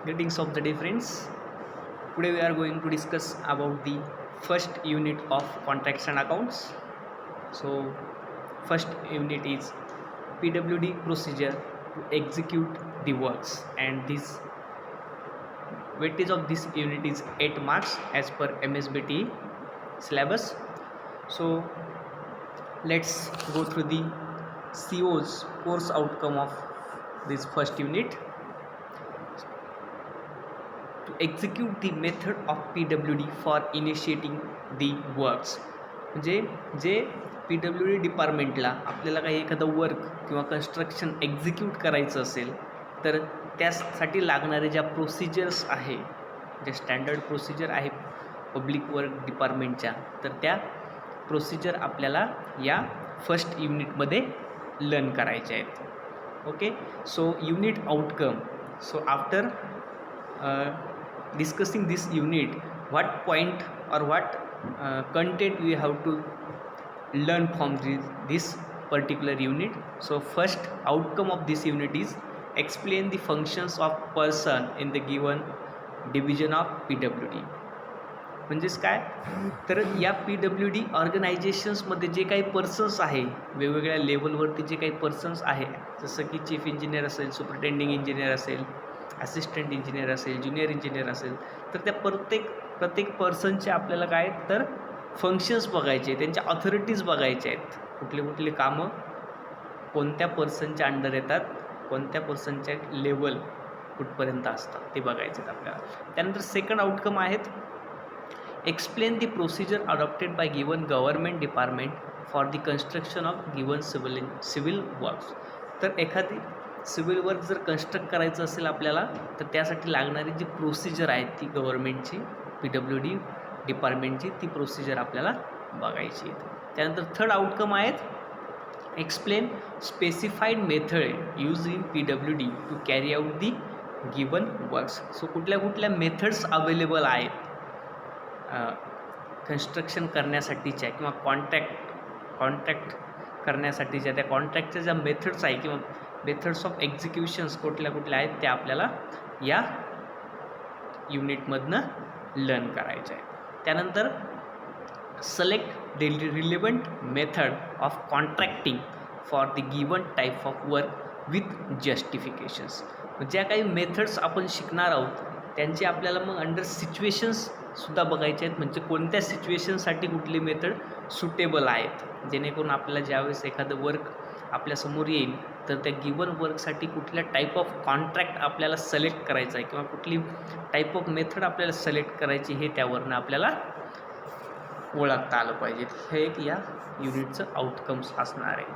Greetings of the day, friends. Today we are going to discuss about the first unit of contracts and accounts. So first unit is PWD procedure to execute the works, and this weightage of this unit is 8 marks as per MSBT syllabus. So let's go through the CO's course outcome of this first unit. To execute the method of PWD for initiating the works, म्हणजे जे PWD डिपार्टमेंटला आपल्याला काही एखादं work किंवा construction execute करायचं असेल तर त्यासाठी लागणारे ज्या प्रोसिजर्स आहे, जे स्टँडर्ड प्रोसिजर आहे पब्लिक वर्क डिपार्टमेंटच्या, तर त्या प्रोसिजर आपल्याला या फर्स्ट युनिटमध्ये लर्न करायच्या आहेत. Okay, so unit outcome. So after discussing this unit, what point or what content we have to learn from this particular unit. So first outcome of this unit is explain the functions of person in the given division of PWD. म्हणजेच काय, तर या PWD ऑर्गनायझेशन्समध्ये जे काही persons आहे, वेगवेगळ्या लेवलवरती जे काही पर्सन्स आहे, जसं की चीफ इंजिनियर असेल, सुपरिटेंडिंग इंजिनियर असेल, असिस्टंट इंजिनियर असेल, ज्युनियर इंजिनियर असेल, तर त्या प्रत्येक पर्सनचे आपल्याला काय तर फंक्शन्स बघायचे, त्यांच्या ऑथॉरिटीज बघायच्या आहेत, कुठले कामं कोणत्या पर्सनच्या अंडर येतात, कोणत्या पर्सनच्या लेवल कुठपर्यंत असतात ते बघायचे आहेत आपल्याला. त्यानंतर सेकंड आउटकम आहेत explain the procedure adopted by given government department for the construction of given civil works. तर एखादी सिव्हिल वर्क जर कन्स्ट्रक्ट करायचं असेल आपल्याला, तर त्यासाठी लागणारी जी प्रोसिजर आहे ती गव्हर्नमेंटची PWD डिपार्टमेंटची ती प्रोसिजर आपल्याला बघायची आहे. त्यानंतर थर्ड आउटकम आहेत explain specified method use in PWD to carry out the given works. So कुठल्या मेथड्स अवेलेबल आहेत कन्स्ट्रक्शन करण्यासाठीच्या किंवा कॉन्ट्रॅक्ट करण्यासाठीच्या, त्या कॉन्ट्रॅक्टच्या ज्या मेथड्स आहे किंवा मेथड्स ऑफ एक्झिक्युशन्स कुठल्या आहेत त्या आपल्याला या युनिटमधनं लर्न करायचं आहे. त्यानंतर select the relevant method of contracting for the given type of work with justifications. ज्या काही मेथड्स आपण शिकणार आहोत त्यांचे आपल्याला मग अंडर सिच्युएशन्ससुद्धा बघायचे आहेत, म्हणजे कोणत्या सिच्युएशनसाठी कुठली मेथड सुटेबल आहेत, जेणेकरून आपल्याला ज्यावेळेस एखादं वर्क आपल्यासमोर येईल तर त्या गिवन वर्कसाठी कुठल्या टाईप ऑफ कॉन्ट्रॅक्ट आपल्याला सिलेक्ट करायचं आहे किंवा कुठली टाईप ऑफ मेथड आपल्याला सिलेक्ट करायची हे त्यावरनं आपल्याला ओळखता आलं पाहिजे. हे एक या युनिटचं आउटकम्स असणार आहे.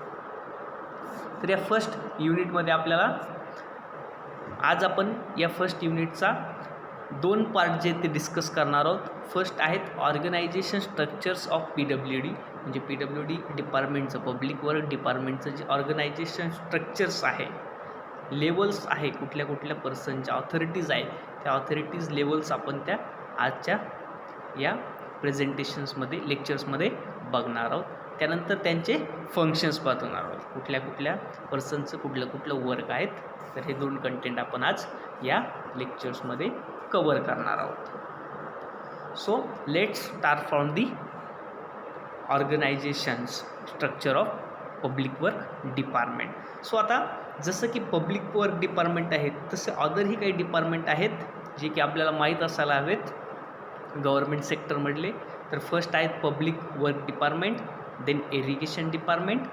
तर या फर्स्ट युनिटमध्ये आपल्याला आज आपण या फर्स्ट युनिटचा 2 पार्ट जे ते डिस्कस करणार आहोत. फर्स्ट आहेत ऑर्गनायझेशन स्ट्रक्चर्स ऑफ PWD, म्हणजे PWD डिपार्टमेंटचं, पब्लिक वर्क डिपार्टमेंटचं जे ऑर्गनायझेशन स्ट्रक्चर्स आहे, लेवल्स आहे, कुठल्या पर्सनच्या ऑथॉरिटीज आहेत, त्या ऑथॉरिटीज लेवल्स आपण त्या आजच्या या प्रेझेंटेशन्समध्ये लेक्चर्समध्ये बघणार आहोत. त्यानंतर त्यांचे फंक्शन्स बघणार आहोत, कुठल्या पर्सनचं कुठलं वर्क आहेत. तर हे 2 कंटेंट आपण आज या लेक्चर्समध्ये कवर करणार आहोत. So let's start from the organisations structure of public work department. So आता जसं की पब्लिक वर्क डिपार्टमेंट आहेत तसे अदरही काही डिपार्टमेंट आहेत जे की आपल्याला माहीत असायला हवेत गव्हर्नमेंट सेक्टरमधले. तर फर्स्ट आहेत public work department, then irrigation department,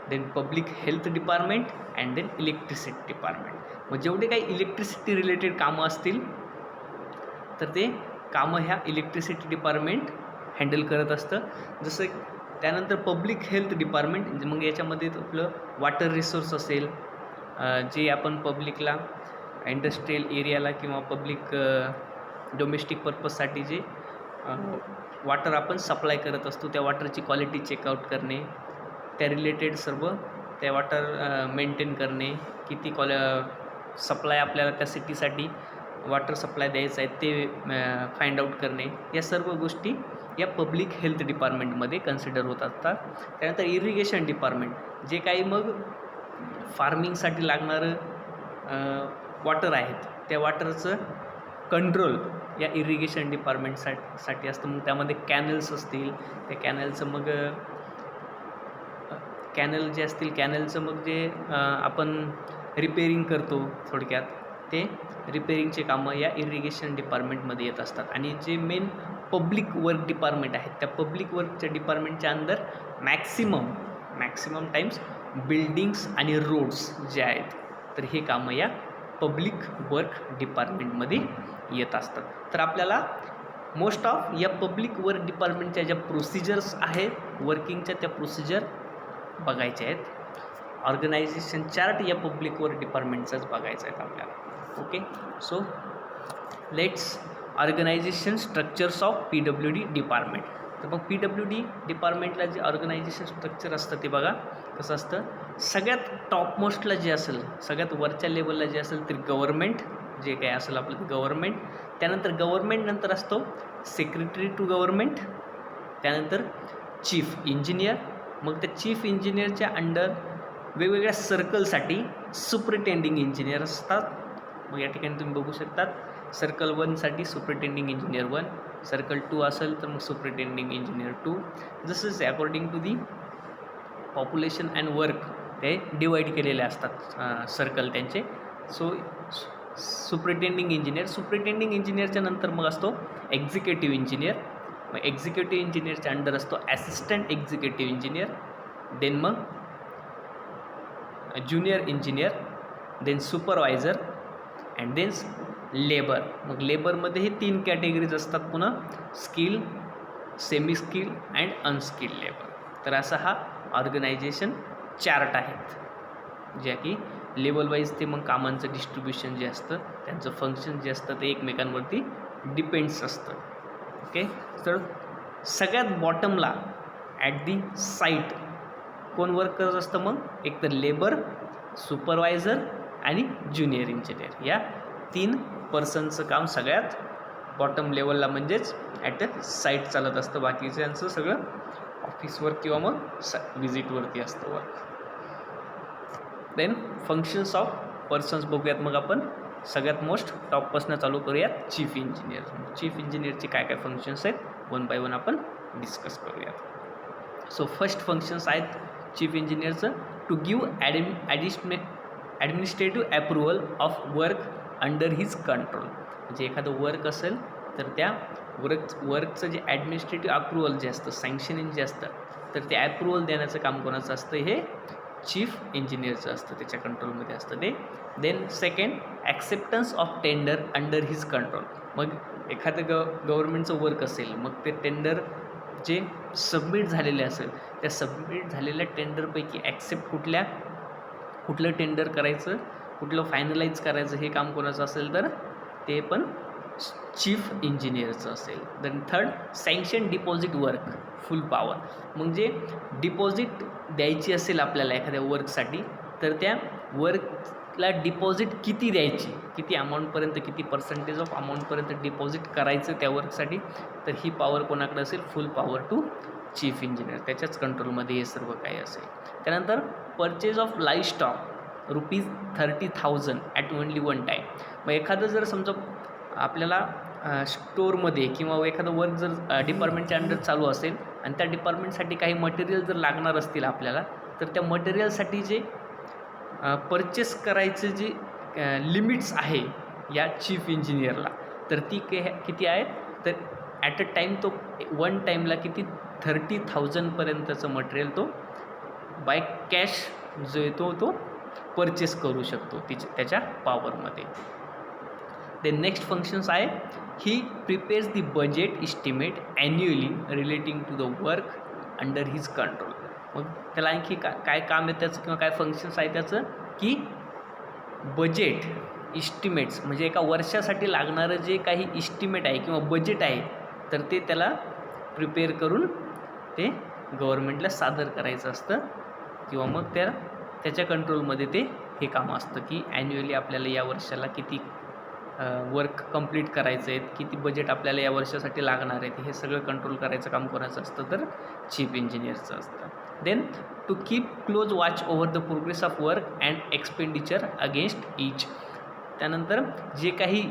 then public health department and then electricity department. मग जेवढे काही इलेक्ट्रिसिटी रिलेटेड कामं असतील तर ते कामं ह्या इलेक्ट्रिसिटी डिपार्टमेंट हँडल करत असतं. जसं त्यानंतर पब्लिक हेल्थ डिपार्टमेंट, मग याच्यामध्ये आपलं वॉटर रिसोर्स असेल, जे आपण पब्लिकला इंडस्ट्रियल एरियाला किंवा पब्लिक डोमेस्टिक पर्पजसाठी जे वॉटर आपण सप्लाय करत असतो त्या वॉटरची क्वालिटी चेकआउट करणे, त्या रिलेटेड सर्व त्या वॉटर मेंटेन करणे, किती सप्लाय आपल्याला त्या सिटीसाठी वॉटर सप्लाय द्यायचं आहे ते फाइंड आउट करणे, या सर्व गोष्टी या पब्लिक हेल्थ डिपार्टमेंटमध्ये कन्सिडर होत असतात. त्यानंतर इरिगेशन डिपार्टमेंट, जे काही मग फार्मिंगसाठी लागणारं वॉटर आहेत त्या वॉटरचं कंट्रोल या इरिगेशन डिपार्टमेंटसाठी असतं. मग त्यामध्ये कॅनल्स असतील, त्या कॅनलचं मग कॅनल जे असतील कॅनलचं मग जे आपण रिपेरिंग करतो थोडक्यात, ते रिपेरिंगचे कामं या इरिगेशन डिपार्टमेंटमध्ये येत असतात. आणि जे मेन पब्लिक वर्क डिपार्टमेंट आहेत त्या पब्लिक वर्कच्या डिपार्टमेंटच्या अंदर मॅक्सिमम टाईम्स बिल्डिंग्स आणि रोड्स जे आहेत तर हे कामं या पब्लिक वर्क डिपार्टमेंटमध्ये येत असतात. तर आपल्याला मोस्ट ऑफ या पब्लिक वर्क डिपार्टमेंटच्या ज्या प्रोसिजर्स आहेत वर्किंगच्या त्या प्रोसिजर बघायचे आहेत. ऑर्गनायझेशन चार्ट या पब्लिक वर्क डिपार्टमेंटचाच बघायचं आहेत आपल्याला. Okay, so let's organisation structures of PWD department. तर मग PWD डिपार्टमेंटला जे ऑर्गनायझेशन स्ट्रक्चर असतं ते बघा कसं असतं. सगळ्यात टॉपमोस्टला जे असेल, सगळ्यात वरच्या लेवलला जे असेल ते गव्हर्नमेंट, जे काय असेल आपलं गव्हर्नमेंट. त्यानंतर गव्हर्नमेंट नंतर असतो सेक्रेटरी टू गव्हर्नमेंट, त्यानंतर चीफ इंजिनियर. मग त्या चीफ इंजिनियरच्या अंडर वेगवेगळ्या सर्कलसाठी सुपरिटेंडिंग इंजिनियर असतात. मग या ठिकाणी तुम्ही बघू शकतात सर्कल 1साठी सुपरिटेंडिंग इंजिनियर 1, सर्कल 2 असेल तर मग सुपरिटेंडिंग इंजिनियर 2. जसंच according to the population and work ते डिवाईड केलेले असतात सर्कल त्यांचे. सो सुपरिटेंडिंग इंजिनियरच्या नंतर मग असतो एक्झिक्युटिव्ह इंजिनियर. मग एक्झिक्युटिव्ह इंजिनियरच्या अंडर असतो ॲसिस्टंट एक्झिक्युटिव्ह इंजिनियर, देन मग junior engineer, then supervisor and then labour. मग लेबरमध्येही 3 कॅटेगरीज असतात पुन्हा, skill, semi skill and unskilled labour. तर असा हा ऑर्गनायझेशन चार्ट आहेत ज्या की लेवल वाईज ते मग कामांचं डिस्ट्रीब्युशन जे असतं त्यांचं फंक्शन जे असतं ते एकमेकांवरती डिपेंड्स असतं. ओके, तर सगळ्यात बॉटमला ॲट दी साईट कोण वर्क करत असतं मग एक तर लेबर, सुपरवायझर आणि ज्युनियर इंजिनियर. या 3 पर्सनचं काम सगळ्यात बॉटम लेवलला म्हणजेच ॲट द साईट चालत असतं. बाकीच्यांचं सगळं ऑफिसवर किंवा मग विजिटवरती असतं work. Then functions of persons बघूयात. मग आपण सगळ्यात मोस्ट टॉपपासून चालू करूयात चीफ इंजिनियर. चीफ इंजिनियरचे काय काय फंक्शन्स आहेत 1 बाय 1 आपण डिस्कस करूयात. सो फर्स्ट फंक्शन्स आहेत चीफ इंजिनियरचं to give administrative approval of work under his control. म्हणजे एखादं वर्क असेल तर त्या वर्कचं जे ॲडमिनिस्ट्रेटिव्ह अप्रुव्हल जे असतं, सँक्शनिंग जे असतं, तर ते अप्रुव्हल देण्याचं काम कोणाचं असतं, हे चीफ इंजिनियरचं असतं, त्याच्या कंट्रोलमध्ये असतं ते. Then second acceptance of tender under his control. मग एखादं गव्हर्नमेंटचं वर्क असेल, मग ते टेंडर जे सबमिट झालेले असेल त्या सबमिट झालेल्या टेंडरपैकी ॲक्सेप्ट कुठलं टेंडर करायचं, कुठलं फायनलाइज करायचं हे काम कोणाचं असेल तर ते पण चीफ इंजिनियरचं असेल. Then third sanction deposit work full power. म्हणजे डिपॉझिट द्यायची असेल आपल्याला एखाद्या वर्कसाठी तर त्या वर्कला डिपॉझिट किती द्यायची, किती अमाऊंटपर्यंत, किती पर्सेंटेज ऑफ अमाऊंटपर्यंत डिपॉझिट करायचं त्या वर्कसाठी, तर ही पॉवर कोणाकडे असेल, full power to chief engineer. त्याच्याच कंट्रोलमध्ये हे सर्व काही असेल. त्यानंतर purchase of livestock ₹30,000 at only 1 time. मग एखादं जर समजा आपल्याला स्टोअरमध्ये किंवा एखादं वर्क जर डिपार्टमेंटच्या अंडर चालू असेल आणि त्या डिपार्टमेंटसाठी काही मटेरियल जर लागणार असतील आपल्याला, तर त्या मटेरियलसाठी जे परचेस करायचं जे लिमिट्स आहे या चीफ इंजिनियरला, तर ती किती आहेत, तर ॲट अ टाईम तो 1 टाईमला किती 30,000पर्यंतचं मटेरियल तो बाय कॅश जो येतो तो परचेस करू शकतो त्याच्या पॉवरमध्ये. देन नेक्स्ट फंक्शन्स आहे he prepares the budget estimate annually relating to the work under his control. मग त्याला आणखी काय काम आहे त्याचं किंवा काय फंक्शन्स आहे त्याचं, की बजेट इस्टिमेट्स म्हणजे एका वर्षासाठी लागणारं जे काही इस्टिमेट आहे किंवा बजेट आहे तर ते त्याला प्रिपेअर करून ते गव्हर्नमेंटला सादर करायचं असतं किंवा मग त्याच्या कंट्रोलमध्ये ते हे काम असतं की ॲन्युअली आपल्याला या वर्षाला किती वर्क कंप्लीट करायचं आहे, किती बजेट आपल्याला या वर्षासाठी लागणार आहे, हे सगळं कंट्रोल करायचं काम कोणाचं असतं तर चीफ इंजिनियरचं असतं. Then to keep close watch over the progress of work and expenditure against each. त्यानंतर जे काही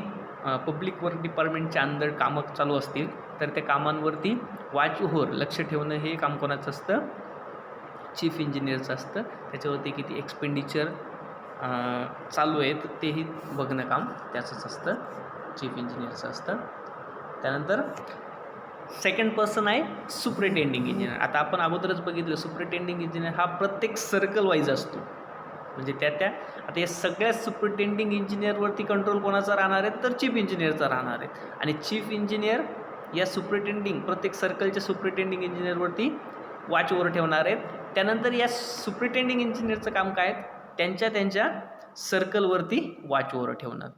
पब्लिक वर्क डिपार्टमेंटच्या अंदर कामं चालू असतील तर त्या कामांवरती वाचोहर लक्ष ठेवणं हे काम कोणाचं असतं, चीफ इंजिनियरचं असतं. त्याच्यावरती किती एक्सपेंडिचर चालू आहेत तेही बघणं काम त्याचंच असतं, चीफ इंजिनियरचं असतं. त्यानंतर सेकंड पर्सन आहे सुपरिटेंडिंग इंजिनियर. आता आपण अगोदरच बघितलं सुपरिटेंडिंग इंजिनियर हा प्रत्येक सर्कल वाईज असतो, म्हणजे त्या आता या सगळ्या सुपरिटेंडिंग इंजिनियरवरती कंट्रोल कोणाचा राहणार आहे तर चीफ इंजिनियरचा राहणार आहे. आणि चीफ इंजिनियर या सुपरिटेंडिंग प्रत्येक सर्कलच्या सुपरिटेंडिंग इंजिनियरवरती वॉच ओव्हर ठेवणार आहेत. त्यानंतर या सुपरिटेंडिंग इंजिनियरचं काम काय आहे, त्यांच्या सर्कलवरती वॉच ओव्हर ठेवणार.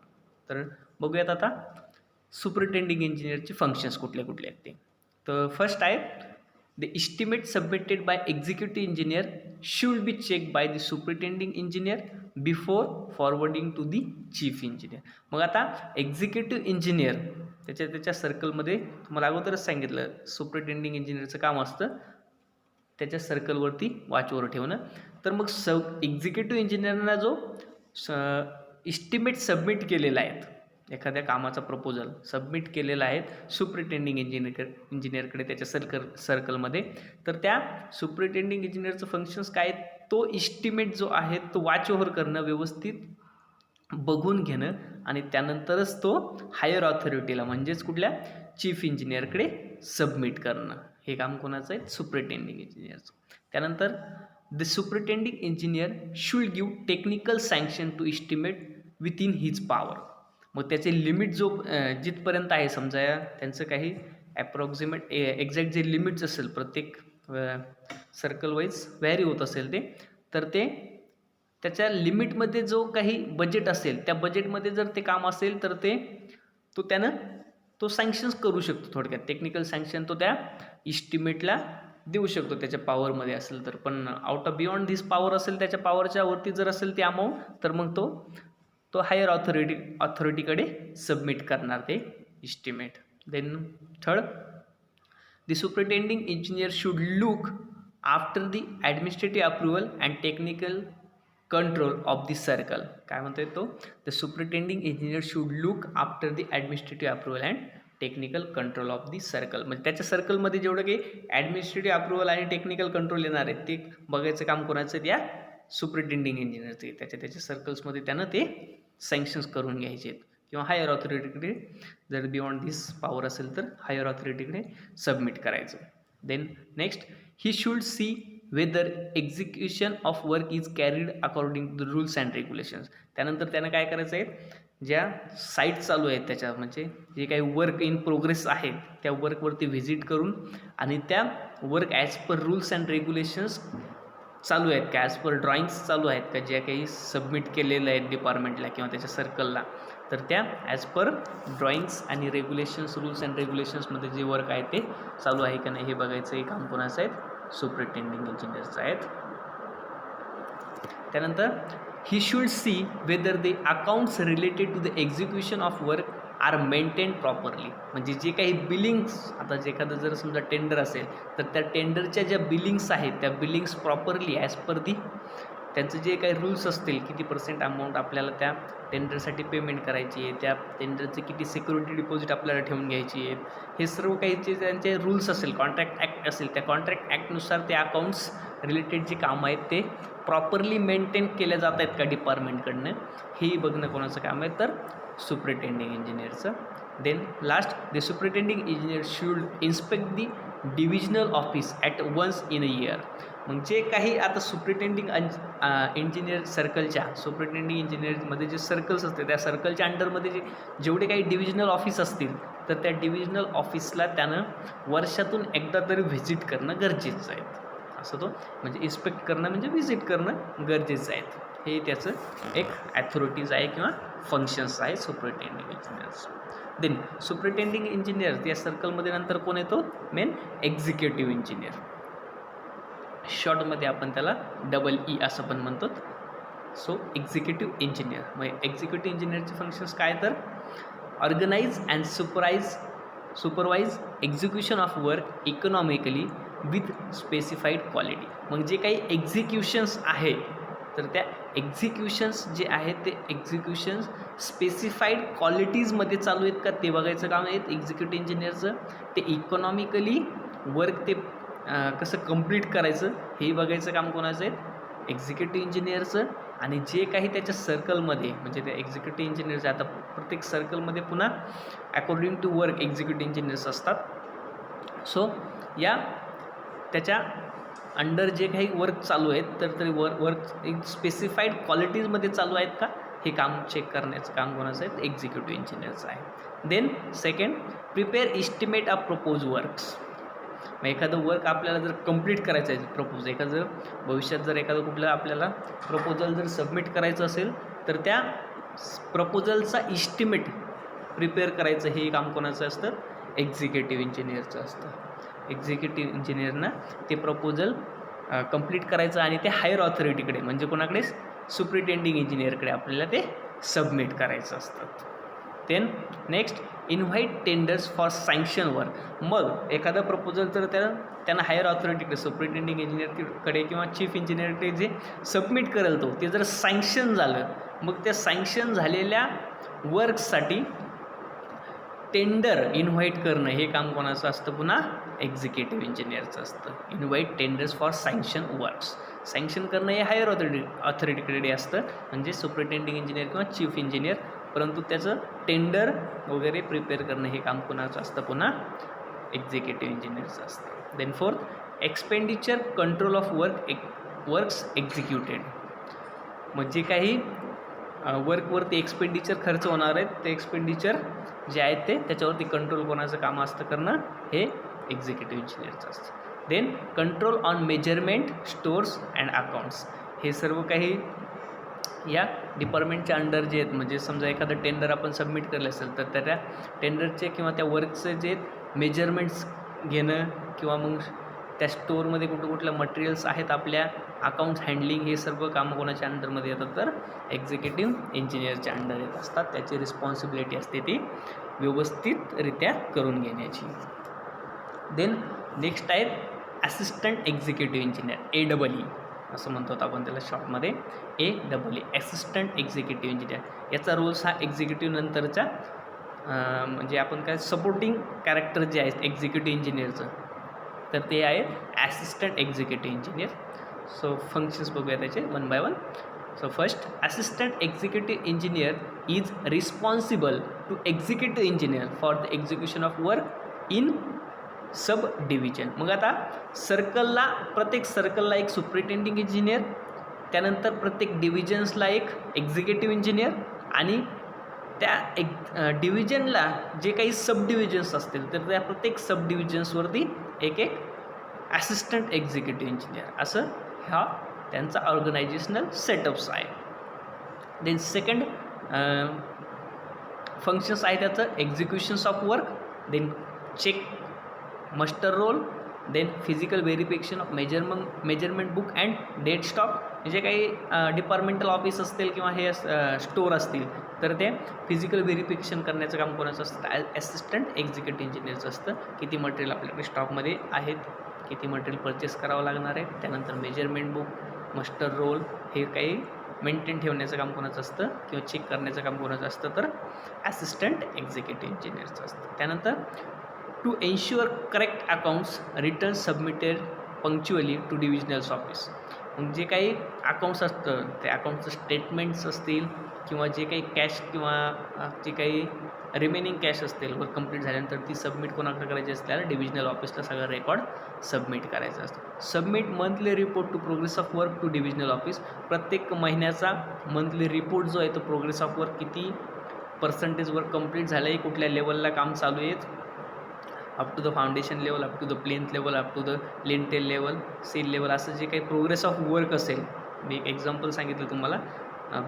तर बघूयात आता सुपरिटेंडिंग इंजिनियरचे फंक्शन्स कुठले कुठले आहेत ते. तर फर्स्ट आहे the estimate submitted by executive engineer should be check by the superintending engineer before forwarding to the chief engineer. मग आता एक्झिक्युटिव्ह इंजिनियर त्याच्या सर्कलमध्ये तुम्हाला अगोदरच सांगितलं सुपरिटेंडिंग इंजिनियरचं काम असतं त्याच्या सर्कलवरती वॉच ओव्हर ठेवणं. तर मग एक्झिक्युटिव्ह इंजिनियरना जो इस्टिमेट सबमिट केलेला आहे, एखाद्या कामाचा प्रपोजल सबमिट केलेला आहे सुपरिटेंडिंग इंजिनियरकडे त्याच्या सर्कलमध्ये, तर त्या सुपरिटेंडिंग इंजिनियरचं फंक्शन्स काय, तो इस्टिमेट जो आहे तो वॉच ओव्हर करणं, व्यवस्थित बघून घेणं आणि त्यानंतरच तो हायर ऑथॉरिटीला म्हणजेच कुठल्या चीफ इंजिनियरकडे सबमिट करणं. हे काम कोणाचं आहे, सुपरिटेंडिंग इंजिनियरचं. त्यानंतर the superintending engineer should give technical sanction to estimate within his power. मग त्याचे लिमिट जो जिथपर्यंत आहे, समजा त्यांचं काही ॲप्रॉक्सिमेट एक्झॅक्ट जे लिमिट्स असेल प्रत्येक सर्कल वाईज व्हॅरी होत असेल ते, तर ते त्याच्या लिमिटमध्ये जो काही बजेट असेल त्या बजेटमध्ये जर ते काम असेल तर त्यानं तो सँक्शन्स करू शकतो. थोडक्यात टेक्निकल सँक्शन तो त्या इस्टिमेटला देऊ शकतो त्याच्या पॉवरमध्ये असेल तर. पण out of beyond this power असेल, त्याच्या पॉवरच्या वरती जर असेल ती अमाऊंट, तर मग तो हायर ऑथॉरिटीकडे सबमिट करणार ते estimate. Then third, the superintending engineer should look after the administrative approval and technical control of the circle. काय म्हणतोय तो, the superintending engineer should look after the administrative approval and technical control of the circle. म्हणजे त्याच्या सर्कलमध्ये जेवढं काही administrative approval आणि technical control येणार आहेत ते बघायचं काम कोणाचं, त्या सुपरिटेंडिंग इंजिनियरचे. त्याच्या सर्कल्समध्ये त्यानं ते सँक्शन्स करून घ्यायचे आहेत किंवा हायर ऑथॉरिटीकडे जर बियॉन्ड दिस पॉवर असेल तर हायर ऑथॉरिटीकडे सबमिट करायचं. Then next, he should see whether execution of work is carried according to the rules and regulations. त्यानंतर त्यानं काय करायचं आहे, ज्या साईट चालू आहेत त्याच्या म्हणजे जे काही वर्क इन प्रोग्रेस आहेत त्या वर्कवरती व्हिजिट करून आणि त्या work as per rules and regulations चालू आहेत का, ॲज पर ड्रॉइंग्स चालू आहेत का, ज्या काही सबमिट केलेल्या आहेत डिपार्टमेंटला किंवा त्याच्या सर्कलला, तर त्या ॲज पर ड्रॉइंग्स आणि रेग्युलेशन्स, रूल्स अँड रेग्युलेशन्समध्ये जे वर्क आहे ते चालू आहे का नाही हे बघायचं. हे काम कोणाचं आहे, सुपरिटेंडिंग इंजिनियरचं आहेत. त्यानंतर he should see whether the accounts related to the execution of work are maintain properly. म्हणजे जे काही बिलिंग्स, आता जे एखादं जर समजा टेंडर असेल तर त्या टेंडरच्या ज्या बिलिंग्स आहेत त्या बिलिंग्स प्रॉपरली ॲज पर दी त्यांचं जे काही रूल्स असतील, किती % अमाऊंट आपल्याला त्या टेंडरसाठी पेमेंट करायची आहे, त्या टेंडरचे किती सिक्युरिटी डिपॉझिट आपल्याला ठेवून घ्यायची आहे, हे सर्व काही जे त्यांचे रूल्स असेल, कॉन्ट्रॅक्ट ॲक्ट असेल, त्या कॉन्ट्रॅक्ट ॲक्टनुसार ते अकाउंट्स रिलेटेड जे काम आहेत ते प्रॉपरली मेंटेन केल्या जात आहेत का डिपार्टमेंटकडनं, हेही बघणं कोणाचं काम आहे, तर सुपरिटेंडिंग इंजिनियरचं. Then last, the superintending engineer should inspect the divisional office at once in a year. मग जे काही आता सुपरिटेंडिंग इंजिनियर सर्कलच्या, सुपरिटेंडिंग इंजिनियरमध्ये जे सर्कल्स असते त्या सर्कलच्या अंडरमध्ये जेवढे काही डिव्हिजनल ऑफिस असतील तर त्या डिव्हिजनल ऑफिसला त्यानं वर्षातून एकदा तरी व्हिजिट करणं गरजेचं आहे. असं तो म्हणजे इन्स्पेक्ट करणं म्हणजे व्हिजिट करणं गरजेचं आहे. हे त्याचं एक ॲथॉरिटीज आहे किंवा फंक्शन्स आहे superintending engineers. Then superintending engineer या सर्कलमध्ये नंतर कोण येतो, मेन एक्झिक्युटिव्ह इंजिनियर. शॉर्टमध्ये आपण त्याला EE असं पण म्हणतो. So executive engineer. मग एक्झिक्युटिव्ह इंजिनियरचे फंक्शन्स काय, तर organise and supervise execution of work economically with specified quality. मग जे काही एक्झिक्युशन्स आहे तर त्या एक्झिक्युशन्स जे आहेत ते एक्झिक्युशन्स स्पेसिफाईड क्वालिटीजमध्ये चालू आहेत का ते बघायचं काम आहे एक्झिक्युटिव्ह इंजिनियरचं. ते इकॉनॉमिकली वर्क ते कसं कंप्लीट करायचं हेही बघायचं काम कोणाचं आहे एक्झिक्युटिव्ह इंजिनियरचं. आणि जे काही त्याच्या सर्कलमध्ये म्हणजे त्या एक्झिक्युटिव्ह इंजिनियरचे आता प्रत्येक सर्कलमध्ये पुन्हा according to work executive engineers असतात. सो या त्याच्या अंडर जे काही वर्क चालू आहेत तर ते वर्क एक स्पेसिफाईड क्वालिटीजमध्ये चालू आहेत का हे काम चेक करण्याचं काम कोणाचं आहे एक्झिक्युटिव्ह इंजिनियरचं आहे. Then second, prepare estimate of propose works. मग एखादं वर्क आपल्याला जर कंप्लीट करायचं आहे प्रपोज एखादं भविष्यात जर एखादं कुठलं आपल्याला प्रपोजल जर सबमिट करायचं असेल तर त्या प्रपोजलचा इस्टिमेट प्रिपेअर करायचं हे काम कोणाचं असतं एक्झिक्युटिव्ह इंजिनियरचं असतं. एक्झिक्युटिव्ह इंजिनियरनं ते प्रपोजल कंप्लीट करायचं आणि ते हायर ऑथॉरिटीकडे म्हणजे कोणाकडे सुप्रिटेंडिंग इंजिनियरकडे आपल्याला ते सबमिट करायचं असतं. Then next, invite tenders for sanction work. मग एखादा प्रपोजल तर त्यांना हायर ऑथॉरिटीकडे सुप्रिटेंडिंग इंजिनियरकडे किंवा चीफ इंजिनियरकडे जे सबमिट करेल तो ते जर सँक्शन झालं मग त्या सँक्शन झालेल्या वर्कसाठी टेंडर इन्व्हाइट करणं हे काम कोणाचं असतं पुन्हा एक्झिक्युटिव्ह इंजिनियरचं असतं. Invite tenders for sanction works. Sanction करणं हे हायर ऑथॉरिटीकडे असतं म्हणजे सुप्रिटेंडिंग इंजिनियर किंवा चीफ इंजिनियर. परंतु त्याचं टेंडर वगैरे प्रिपेअर करणं हे काम कोणाचं असतं पुन्हा एक्झिक्युटिव्ह इंजिनियरचं असतं. Then fourth, expenditure control of works executed. मग जे काही वर्कवरती एक्सपेंडिचर खर्च होणार आहेत ते एक्सपेंडिचर जे आहेत ते त्याच्यावरती कंट्रोल कोणाचं काम असतं करणं हे एक्झिक्युटिव्ह इंजिनियरचं असतं. Then control on measurement, stores and accounts. हे सर्व काही या डिपार्टमेंटच्या अंडर जे आहेत म्हणजे समजा एखादं टेंडर आपण सबमिट केलं असेल तर त्या टेंडरचे किंवा त्या वर्कचे जे मेजरमेंट्स घेणं किंवा मग त्या स्टोअरमध्ये कुठल्या मटेरियल्स आहेत आपल्या अकाउंट्स हँडलिंग हे सर्व कामं कोणाच्या अंडरमध्ये येतात तर एक्झिक्युटिव्ह इंजिनियरच्या अंडर येत असतात. त्याची रिस्पॉन्सिबिलिटी असते ती व्यवस्थितरित्या करून घेण्याची. देन नेक्स्ट आहेत असिस्टंट एक्झिक्युटिव्ह इंजिनियर AEE असं म्हणतो आपण त्याला शॉर्टमध्ये AEE असिस्टंट एक्झिक्युटिव्ह इंजिनियर. याचा रोल्स हा एक्झिक्युटिव्ह नंतरचा म्हणजे आपण काय सपोर्टिंग कॅरेक्टर जे आहेत एक्झिक्युटिव्ह इंजिनियरचं तर ते आहे assistant executive engineer. So functions बघूया त्याचे one by one. So first, assistant executive engineer is responsible to executive engineer for the execution of work in sub division. मग आता सर्कलला प्रत्येक सर्कलला एक सुप्रिटेंडिंग इंजिनियर, त्यानंतर प्रत्येक डिव्हिजन्सला एक एक्झिक्युटिव्ह इंजिनियर आणि त्या डिव्हिजनला जे काही सब डिव्हिजन्स असतील तर त्या प्रत्येक सब डिव्हिजन्सवरती एक ॲसिस्टंट एक्झिक्युटिव्ह इंजिनियर असं हा त्यांचा ऑर्गनायझेशनल सेटअप्स आहे. देन सेकंड फंक्शन्स आहे त्याचं executions of work, then check muster roll, then physical verification of measurement book and dead stock. जे काही डिपार्टमेंटल ऑफिस असतील किंवा हे स्टोअर असतील तर ते फिजिकल व्हेरिफिकेशन करण्याचं काम कोणाचं असतं असिस्टंट एक्झिक्युटिव्ह इंजिनियरचं असतं. किती मटेरियल आपल्याकडे स्टॉकमध्ये आहेत, किती मटेरियल परचेस करावं लागणार आहे, त्यानंतर मेजरमेंट बुक, मस्टर रोल हे काही मेंटेन ठेवण्याचं काम कोणाचं असतं किंवा चेक करण्याचं काम कोणाचं असतं तर असिस्टंट एक्झिक्युटिव्ह इंजिनियरचं असतं. त्यानंतर to ensure correct accounts return submitted punctually to divisionals office. मग जे काही अकाउंट्स असतं ते अकाउंटचं स्टेटमेंट्स असतील किंवा जे काही कॅश किंवा जे काही रिमेनिंग कॅश असतील वर्क कंप्लीट झाल्यानंतर ती सबमिट कोणाकडे करायची असल्याला डिव्हिजनल ऑफिसला सगळं रेकॉर्ड सबमिट करायचं असतं. Submit monthly report to progress of work to divisional office. प्रत्येक महिन्याचा मंथली रिपोर्ट जो आहे तो प्रोग्रेस ऑफ वर्क किती पर्सेंटेज वर्क कंप्लीट झालं आहे, कुठल्या लेवलला काम चालू आहे, up to the foundation level, up to the plinth level, up to the lintel level, sill level, असं जे काही प्रोग्रेस ऑफ वर्क असेल. मी एक एक्झाम्पल सांगितलं तुम्हाला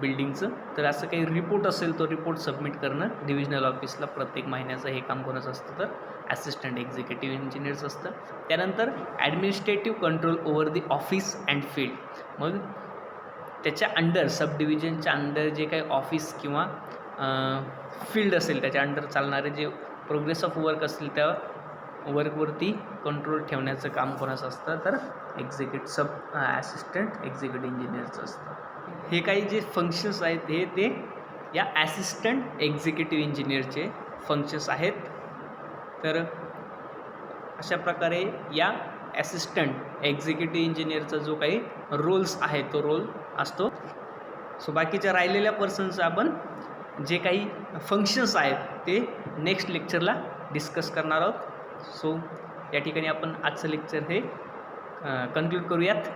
बिल्डिंगचं, तर असं काही रिपोर्ट असेल तो रिपोर्ट सबमिट करणं डिव्हिजनल ऑफिसला प्रत्येक महिन्याचं हे काम कोणाचं असतं तर असिस्टंट एक्झिक्युटिव्ह इंजिनियरचं असतं. त्यानंतर administrative control over the office and field. मग त्याच्या अंडर सब डिव्हिजनच्या अंडर जे काही ऑफिस किंवा फील्ड असेल त्याच्या अंडर चालणारे जे प्रोग्रेस ऑफ वर्क असतील त्या वर्कवरती कंट्रोल ठेवण्याचं काम कोणाचं असतं तर असिस्टंट एक्झिक्युटिव्ह इंजिनियरचं असतं. हे काही जे फंक्शन्स आहेत ते या ॲसिस्टंट एक्झिक्युटिव्ह इंजिनियरचे फंक्शन्स आहेत. तर अशा प्रकारे या ॲसिस्टंट एक्झिक्युटिव्ह इंजिनियरचा जो काही रोल्स आहे तो रोल असतो. सो बाकीच्या राहिलेल्या पर्सनचं आपण जे काही फंक्शन्स आहेत ते नेक्स्ट लेक्चरला डिस्कस करणार आहोत. सो या ठिकाणी आपण आजचं लेक्चर हे कन्क्लूड करूयात.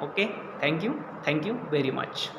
Okay, thank you very much.